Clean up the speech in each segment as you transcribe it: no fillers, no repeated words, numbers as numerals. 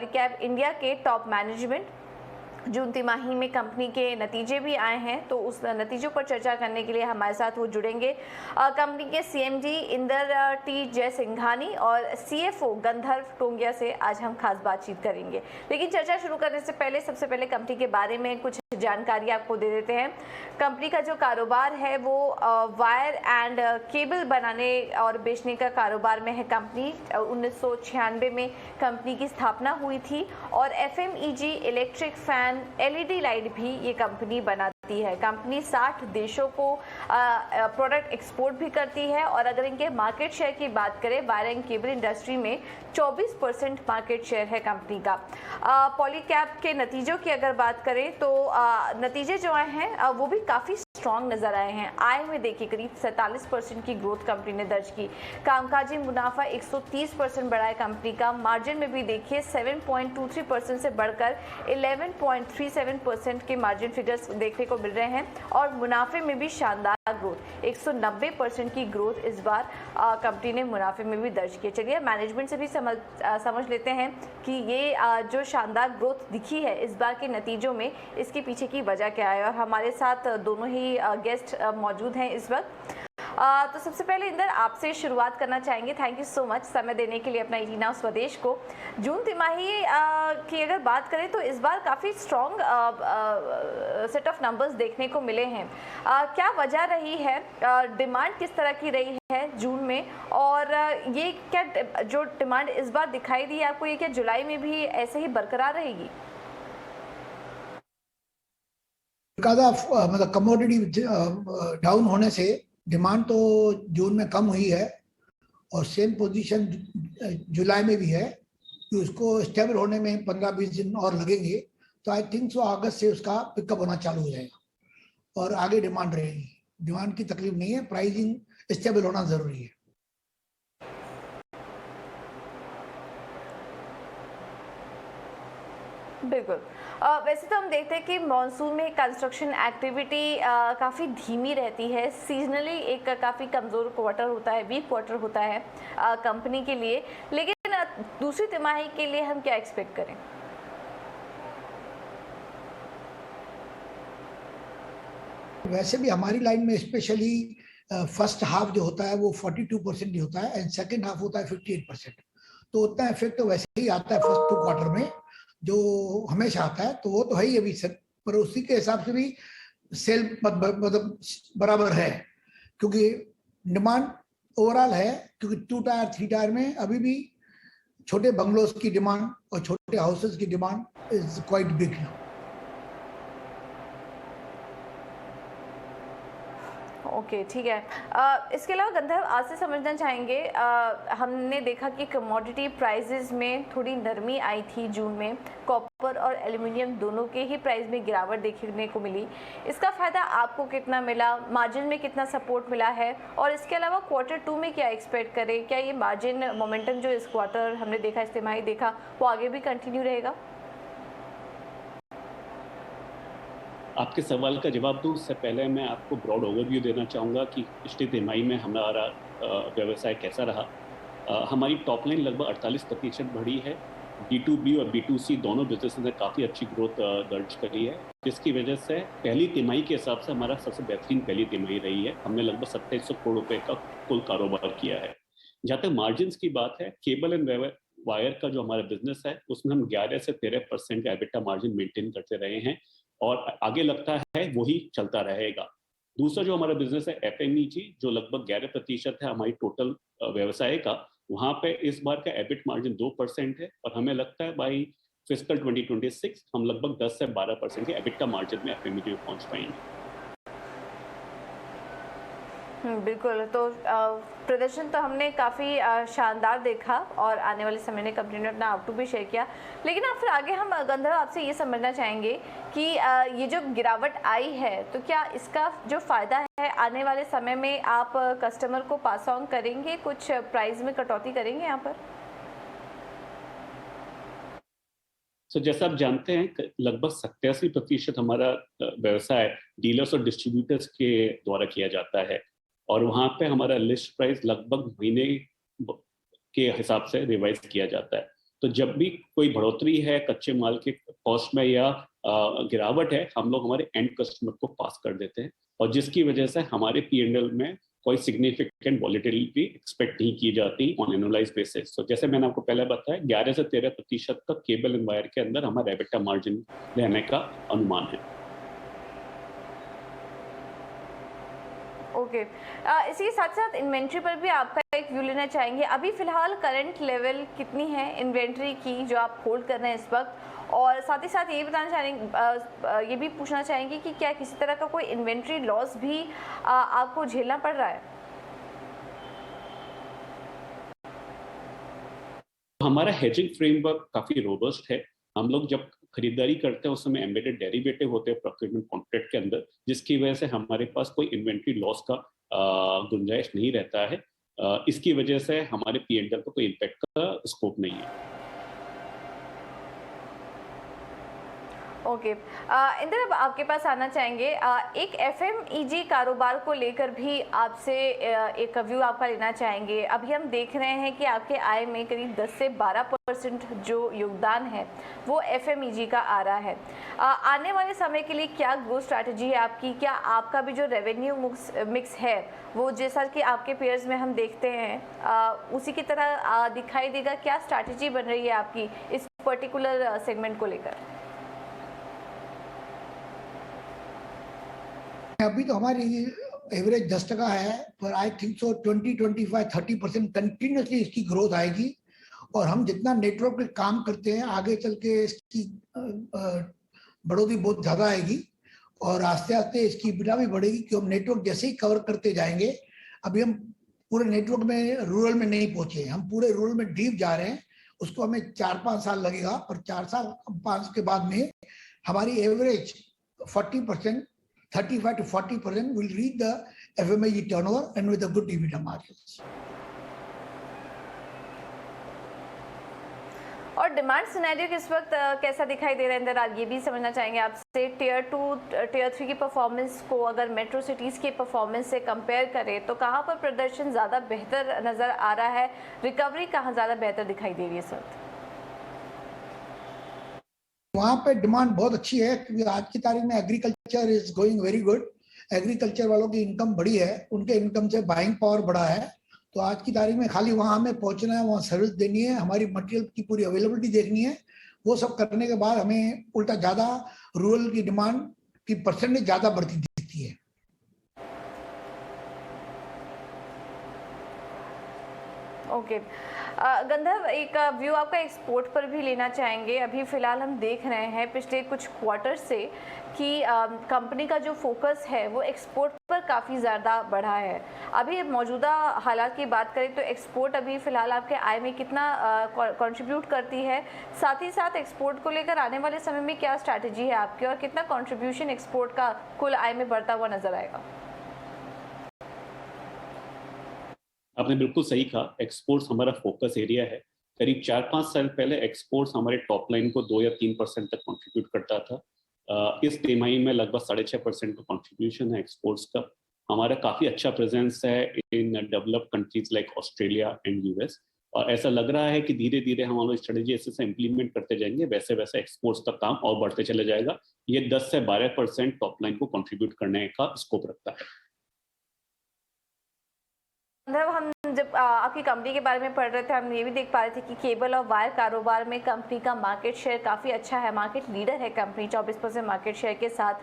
Polycab India के top management. जून तिमाही में कंपनी के नतीजे भी आए हैं, तो उस नतीजों पर चर्चा करने के लिए हमारे साथ वो जुड़ेंगे कंपनी के सीएमडी इंदर टी जयसिंघानी और सीएफओ गंधर्व टोंगिया से आज हम खास बातचीत करेंगे। लेकिन चर्चा शुरू करने से पहले सबसे पहले कंपनी के बारे में कुछ जानकारी आपको दे देते हैं। कंपनी का जो कारोबार है वो वायर एंड केबल बनाने और बेचने का कारोबार में है। कंपनी 1996 में कंपनी की स्थापना हुई थी और FMEG electric fan LED light भी ये कंपनी बनाती है। कंपनी 60 देशों को प्रोडक्ट एक्सपोर्ट भी करती है और अगर इनके मार्केट शेयर की बात करें, वायर एंड केबल इंडस्ट्री में 24% मार्केट शेयर है कंपनी का। पॉलीकैब के नतीजों की अगर बात करें तो नतीजे जो आए हैं वो भी काफ़ी स्ट्रॉन्ग नजर आए हैं। आय में देखिए करीब 47% की ग्रोथ कंपनी ने दर्ज की। कामकाजी मुनाफा 130% बढ़ा है कंपनी का। मार्जिन में भी देखिए 7.23% से बढ़कर 11.37% के मार्जिन फिगर्स देखने को मिल रहे हैं और मुनाफे में भी शानदार ग्रोथ 190% की ग्रोथ इस बार कंपनी ने मुनाफे में भी दर्ज की। चलिए मैनेजमेंट से भी समझ लेते हैं कि ये जो शानदार ग्रोथ दिखी है इस बार के नतीजों में, इसके पीछे की वजह क्या है। और हमारे साथ दोनों ही गेस्ट मौजूद हैं इस वक्त। तो सबसे पहले इंदर आपसे शुरुआत करना चाहेंगे। थैंक यू सो मच समय देने के लिए अपना ईटी नाउ स्वदेश को। जून तिमाही की अगर बात करें तो इस बार काफ़ी स्ट्रॉन्ग सेट ऑफ नंबर्स देखने को मिले हैं। क्या वजह रही है, डिमांड किस तरह की रही है जून में, और ये क्या जो डिमांड इस बार दिखाई दी आपको, ये क्या जुलाई में भी ऐसे ही बरकरार रहेगी? मतलब कमोडिटी डाउन होने से डिमांड तो जून में कम हुई है और सेम पोजीशन जुलाई में भी है कि उसको स्टेबल होने में 15-20 दिन और लगेंगे। तो आई थिंक सो अगस्त से उसका पिकअप होना चालू हो जाएगा और आगे डिमांड रहेगी। डिमांड की तकलीफ नहीं है, प्राइसिंग स्टेबल होना जरूरी है। बिल्कुल। वैसे तो हम देखते हैं कि मॉनसून में कंस्ट्रक्शन एक्टिविटी काफ़ी धीमी रहती है। सीजनली एक काफ़ी कमज़ोर क्वार्टर होता है, वीक क्वार्टर होता है कंपनी के लिए। लेकिन दूसरी तिमाही के लिए हम क्या एक्सपेक्ट करें? वैसे भी हमारी लाइन में स्पेशली फर्स्ट हाफ जो होता है वो 42% ही होता है एंड सेकेंड हाफ होता है 58%। तो उतना इफेक्ट तो वैसे ही आता है फर्स्ट 2 क्वार्टर में जो हमेशा आता है, तो वो तो है ही अभी सब, पर उसी के हिसाब से भी सेल मतलब बराबर है क्योंकि डिमांड ओवरऑल है। क्योंकि 2 टायर 3 टायर में अभी भी छोटे बंगलोज की डिमांड और छोटे हाउसेस की demand is quite big. Okay, ठीक है। इसके अलावा गंधर्व आज से समझना चाहेंगे, हमने देखा कि कमोडिटी प्राइसेस में थोड़ी नरमी आई थी जून में। कॉपर और एल्युमिनियम दोनों के ही प्राइस में गिरावट देखने को मिली। इसका फ़ायदा आपको कितना मिला, मार्जिन में कितना सपोर्ट मिला है, और इसके अलावा क्वार्टर 2 में क्या एक्सपेक्ट करें? क्या ये मार्जिन मोमेंटम जो इस क्वार्टर हमने देखा, इस तिमाही देखा, वो आगे भी कंटिन्यू रहेगा? आपके सवाल का जवाब दूं उससे पहले मैं आपको ब्रॉड ओवरव्यू देना चाहूँगा कि पिछली तिमाही में हमारा व्यवसाय कैसा रहा। हमारी टॉप लाइन लगभग 48% बढ़ी है। B2B और B2C दोनों बिजनेस ने काफ़ी अच्छी ग्रोथ दर्ज करी है, जिसकी वजह से पहली तिमाही के हिसाब से हमारा सबसे बेहतरीन पहली तिमाही रही है। हमने लगभग 2700 करोड़ रुपए का कुल कारोबार किया है। जहाँ तक मार्जिन की बात है, केबल एंड वायर का जो हमारा बिजनेस है उसमें हम 11 से 13% एबिटा मार्जिन मेंटेन करते रहे हैं और आगे लगता है वही चलता रहेगा। दूसरा जो हमारा बिजनेस है एफएमईजी, जो लगभग 11% है हमारी टोटल व्यवसाय का, वहाँ पे इस बार का एबिट मार्जिन 2% है और हमें लगता है बाई फिस्कल 2026 हम लगभग 10 से 12% के एबिटा मार्जिन में एफएमईजी में पहुँच पाएंगे। बिल्कुल। तो प्रदर्शन तो हमने काफ़ी शानदार देखा और आने वाले समय में कंपनी ने अपना आउटलुक भी शेयर किया। लेकिन अब फिर आगे हम गंधर्व आपसे ये समझना चाहेंगे कि ये जो गिरावट आई है, तो क्या इसका जो फ़ायदा है आने वाले समय में आप कस्टमर को पास ऑन करेंगे, कुछ प्राइस में कटौती करेंगे यहाँ पर? जैसा आप जानते हैं लगभग 87% हमारा व्यवसाय डीलर्स और डिस्ट्रीब्यूटर्स के द्वारा किया जाता है और वहाँ पे हमारा लिस्ट प्राइस लगभग महीने के हिसाब से रिवाइज किया जाता है। तो जब भी कोई बढ़ोतरी है कच्चे माल के कॉस्ट में या गिरावट है, हम लोग हमारे एंड कस्टमर को पास कर देते हैं, और जिसकी वजह से हमारे P&L में कोई सिग्निफिकेंट वॉलिटिलिटी एक्सपेक्ट नहीं की जाती ऑन एनुअलाइज बेसिस। तो जैसे मैंने आपको पहले बताया, 11 से 13% तक केबल एंड वायर के अंदर हमारा एबिटा मार्जिन रहने का अनुमान है। ओके इसी के साथ साथ इन्वेंट्री पर भी आपका एक व्यू लेना चाहेंगे। अभी फिलहाल करंट लेवल कितनी है इन्वेंट्री की जो आप होल्ड कर रहे हैं इस वक्त, और साथ ही साथ ये बताना चाहेंगे, ये भी पूछना चाहेंगे कि क्या किसी तरह का कोई इन्वेंट्री लॉस भी आपको झेलना पड़ रहा है? हमारा हेजिंग फ्रेमवर्क काफी रोबस्ट है। हम लोग जब खरीदारी करते हैं उस समय एम्बेडेड डेरिवेटिव होते हैं प्रोक्योरमेंट कॉन्ट्रैक्ट के अंदर, जिसकी वजह से हमारे पास कोई इन्वेंट्री लॉस का गुंजाइश नहीं रहता है। इसकी वजह से हमारे P&L को कोई इम्पैक्ट का स्कोप नहीं है। ओके इंदर, अब आपके पास आना चाहेंगे, एक FMEG कारोबार को लेकर भी आपसे एक व्यू आपका लेना चाहेंगे। अभी हम देख रहे हैं कि आपके आय में करीब 10 से 12% जो योगदान है वो FMEG का आ रहा है। आने वाले समय के लिए क्या ग्रोथ स्ट्रैटेजी है आपकी? क्या आपका भी जो रेवेन्यू मिक्स है वो जैसा कि आपके पेयर्स में हम देखते हैं उसी की तरह दिखाई देगा? क्या स्ट्रैटेजी बन रही है आपकी इस पर्टिकुलर सेगमेंट को लेकर? अभी तो हमारी एवरेज 10% है, पर आई थिंक सो 20, 25, 30% कंटिन्यूसली इसकी ग्रोथ आएगी। और हम जितना नेटवर्क पे काम करते हैं आगे चल के इसकी बढ़ोतरी बहुत ज़्यादा आएगी, और आस्ते आस्ते इसकी EBITDA भी बढ़ेगी, क्योंकि हम नेटवर्क जैसे ही कवर करते जाएंगे। अभी हम पूरे नेटवर्क में रूरल में नहीं पहुंचे, हम पूरे रूरल में डीप जा रहे हैं। उसको हमें 4-5 साल लगेगा, और 4-5 के बाद में हमारी average 40%, 35 to 40% will reach the FMEG turnover and with a good EBITDA margins. और डिमांड सिनेरियो किस वक्त कैसा दिखाई दे रहा है इंदर? आप ये भी समझना चाहेंगे आपसे, Tier 2, Tier 3 की परफॉर्मेंस को अगर मेट्रो सिटीज़ के परफॉर्मेंस से कंपेयर करें तो कहाँ पर प्रदर्शन ज़्यादा बेहतर नज़र आ रहा है? रिकवरी कहाँ ज़्यादा बेहतर दिखाई दे रही है इस वक्त? वहाँ पे डिमांड बहुत अच्छी है, क्योंकि आज की तारीख में agriculture is going very good. Agriculture वालों की इनकम बढ़ी है, उनके इनकम से बाइंग पावर बढ़ा है। तो आज की तारीख में खाली वहाँ हमें पहुँचना है, वहाँ सर्विस देनी है, हमारी मटेरियल की पूरी अवेलेबिलिटी देखनी है। वो सब करने के बाद हमें उल्टा ज़्यादा रूरल की डिमांड की परसेंटेज ज़्यादा बढ़ती दिखती है। ओके गंधर्व, एक व्यू आपका एक्सपोर्ट पर भी लेना चाहेंगे। अभी फ़िलहाल हम देख रहे हैं पिछले कुछ क्वार्टर से कि कंपनी का जो फोकस है वो एक्सपोर्ट पर काफ़ी ज़्यादा बढ़ा है। अभी मौजूदा हालात की बात करें तो एक्सपोर्ट अभी फ़िलहाल आपके आय में कितना कंट्रीब्यूट करती है? साथ ही साथ एक्सपोर्ट को लेकर आने वाले समय में क्या स्ट्रैटेजी है आपकी, और कितना कंट्रीब्यूशन एक्सपोर्ट का कुल आय में बढ़ता हुआ नजर आएगा? आपने बिल्कुल सही कहा, एक्सपोर्ट्स हमारा फोकस एरिया है। करीब 4-5 साल पहले एक्सपोर्ट्स हमारे टॉप लाइन को 2 या 3% तक कंट्रीब्यूट करता था। इस तिमाही में लगभग 6.5% का कंट्रीब्यूशन है एक्सपोर्ट्स का। हमारा काफ़ी अच्छा प्रेजेंस है in developed countries like Australia and US, और ऐसा लग रहा है कि धीरे धीरे हम लोग स्ट्रेटेजी ऐसे इम्प्लीमेंट करते जाएंगे, वैसे वैसे एक्सपोर्ट्स का काम और बढ़ते चले जाएगा। ये 10 से 12% टॉप लाइन को कंट्रीब्यूट करने का स्कोप रखता है। हम जब आपकी कंपनी के बारे में पढ़ रहे थे, हम ये भी देख पा रहे थे कि केबल और वायर कारोबार में कंपनी का मार्केट शेयर काफ़ी अच्छा है, मार्केट लीडर है कंपनी 24% मार्केट शेयर के साथ।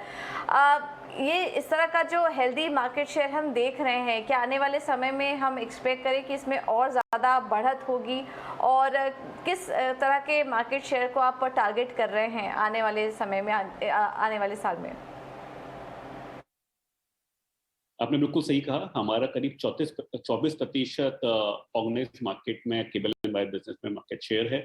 ये इस तरह का जो हेल्दी मार्केट शेयर हम देख रहे हैं, क्या आने वाले समय में हम एक्सपेक्ट करें कि इसमें और ज़्यादा बढ़त होगी, और किस तरह के मार्केट शेयर को आप टारगेट कर रहे हैं आने वाले समय में, आने वाले साल में? आपने बिल्कुल सही कहा, हमारा करीब 24% ऑर्गेनाइज्ड मार्केट में केबल एंड वायर बिजनेस में मार्केट शेयर है।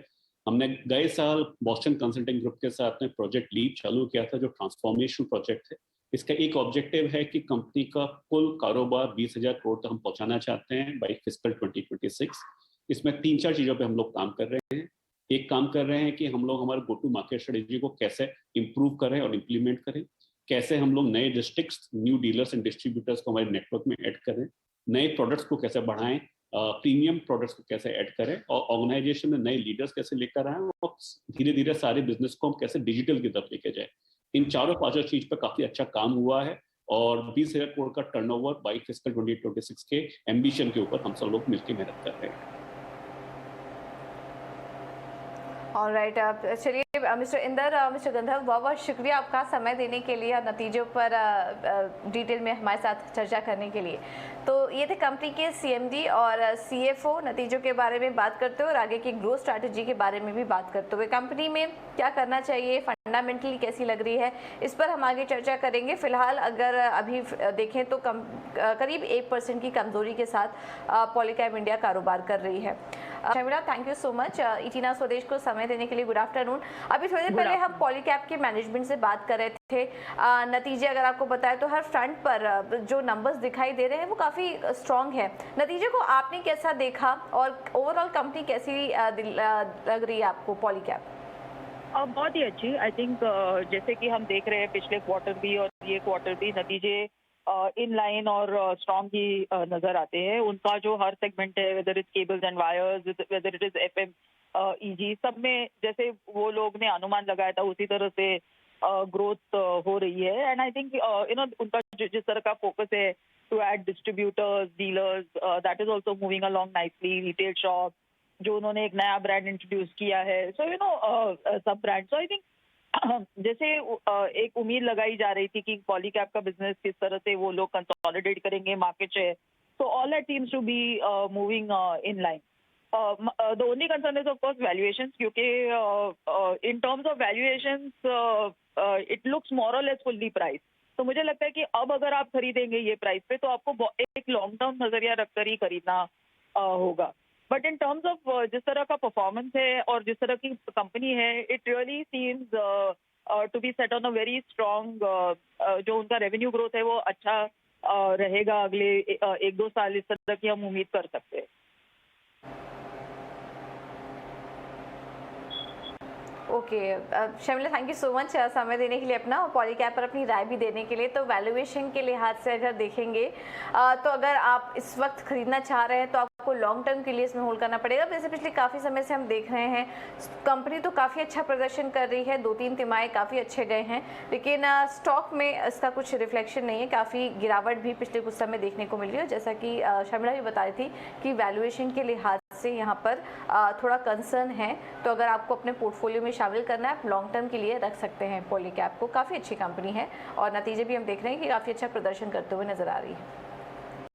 हमने गए साल बॉस्टन कंसल्टिंग ग्रुप के साथ में प्रोजेक्ट लीप चालू किया था, जो ट्रांसफॉर्मेशन प्रोजेक्ट है। इसका एक ऑब्जेक्टिव है कि कंपनी का कुल कारोबार 20,000 करोड़ तक हम पहुंचाना चाहते हैं बाई फिस्कल 2026। इसमें 3-4 चीज़ों पे हम लोग काम कर रहे हैं। एक काम कर रहे हैं कि हम लोग हमारे गो टू मार्केट स्ट्रेटेजी को कैसे इम्प्रूव करें और इम्प्लीमेंट करें, कैसे हम लोग नए districts, new dealers and distributors को हमारे नेटवर्क में ऐड करें, नए प्रोडक्ट्स को कैसे बढ़ाएं, प्रीमियम प्रोडक्ट्स को कैसे ऐड करें और ऑर्गेनाइजेशन में नए लीडर्स कैसे लेकर आए और धीरे धीरे सारे बिजनेस को हम कैसे डिजिटल की तरफ लेके जाए। इन चारों पांचों चीज पर काफी अच्छा काम हुआ है और 20,000 करोड़ का टर्नओवर बाई फिस्कल 2026 के एम्बिशन के ऊपर हम सब लोग मिलकर मेहनत कर रहे हैं। ऑलराइट, चलिए मिस्टर इंदर, मिस्टर गंधर्व, बहुत बहुत शुक्रिया आपका समय देने के लिए और नतीजों पर डिटेल में हमारे साथ चर्चा करने के लिए। तो ये थे कंपनी के सीएमडी और सीएफओ नतीजों के बारे में बात करते हुए और आगे की ग्रोथ स्ट्रैटेजी के बारे में भी बात करते हुए। कंपनी में क्या करना चाहिए, फंडामेंटली कैसी लग रही है, इस पर हम आगे चर्चा करेंगे। फिलहाल अगर अभी देखें तो करीब 1% की कमजोरी के साथ पॉलीकैब इंडिया कारोबार कर रही है। Sharmila, thank you so much इटीना स्वदेश को समय देने के लिए। Good afternoon. अभी थोड़ी देर पहले हम पॉलीकैब के मैनेजमेंट से बात कर रहे थे। नतीजे अगर आपको बताएं तो हर फ्रंट पर जो नंबर्स दिखाई दे रहे हैं वो काफ़ी स्ट्रॉन्ग है। नतीजे को आपने कैसा देखा और ओवरऑल कंपनी कैसी लग रही है आपको पॉलीकैब? बहुत ही अच्छी। आई थिंक जैसे कि हम देख रहे हैं पिछले क्वार्टर भी और ये क्वार्टर भी नतीजे इन लाइन और स्ट्रॉन्ग ही नजर आते हैं। उनका जो हर सेगमेंट है, whether is cables and wires, whether it is FM EG, सब में जैसे वो लोग ने अनुमान लगाया था उसी तरह से ग्रोथ हो रही है। एंड आई थिंक उनका जिस तरह का फोकस है to add distributors, dealers, that is also moving along nicely. Retail shop जो उन्होंने एक नया ब्रांड इंट्रोड्यूस किया है, सो सब ब्रांड। सो आई थिंक जैसे एक उम्मीद लगाई जा रही थी कि पॉलीकैब का बिजनेस किस तरह से वो लोग कंसोलिडेट करेंगे market share, so all that seems to be moving in line. The only concern is of course valuations, क्योंकि in terms of valuations it looks more or less fully price. तो मुझे लगता है कि अब अगर आप खरीदेंगे ये प्राइस पे तो आपको एक लॉन्ग टर्म नजरिया रखकर ही खरीदना होगा। बट इन टर्म्स ऑफ जिस तरह का परफॉर्मेंस है और जिस तरह की कंपनी है, it really seems to be set on a very strong, जो उनका रेवेन्यू ग्रोथ है वो अच्छा रहेगा अगले 1-2 साल, इस तरह की हम उम्मीद कर सकते हैं। Okay Sharmila, thank you so much समय देने के लिए अपना और पॉलीकैब पर अपनी राय भी देने के लिए। तो वैल्यूएशन के लिहाज से अगर देखेंगे तो अगर आप इस वक्त खरीदना चाह रहे हैं तो आपको लॉन्ग टर्म के लिए इसमें होल्ड करना पड़ेगा। वैसे पिछले काफ़ी समय से हम देख रहे हैं कंपनी तो काफ़ी अच्छा प्रदर्शन कर रही है, 2-3 तिमाही काफ़ी अच्छे गए हैं, लेकिन स्टॉक में इसका कुछ रिफ्लेक्शन नहीं है। काफ़ी गिरावट भी पिछले कुछ समय देखने को मिल रही है। जैसा कि शर्मिला भी बता रही थी कि वैल्यूएशन के लिहाज से यहाँ पर थोड़ा कंसर्न है। तो अगर आपको अपने पोर्टफोलियो में शामिल करना है, आप लॉन्ग टर्म के लिए रख सकते हैं पॉलीकैब को। काफ़ी अच्छी कंपनी है और नतीजे भी हम देख रहे हैं कि काफ़ी अच्छा प्रदर्शन करते हुए नजर आ रही है।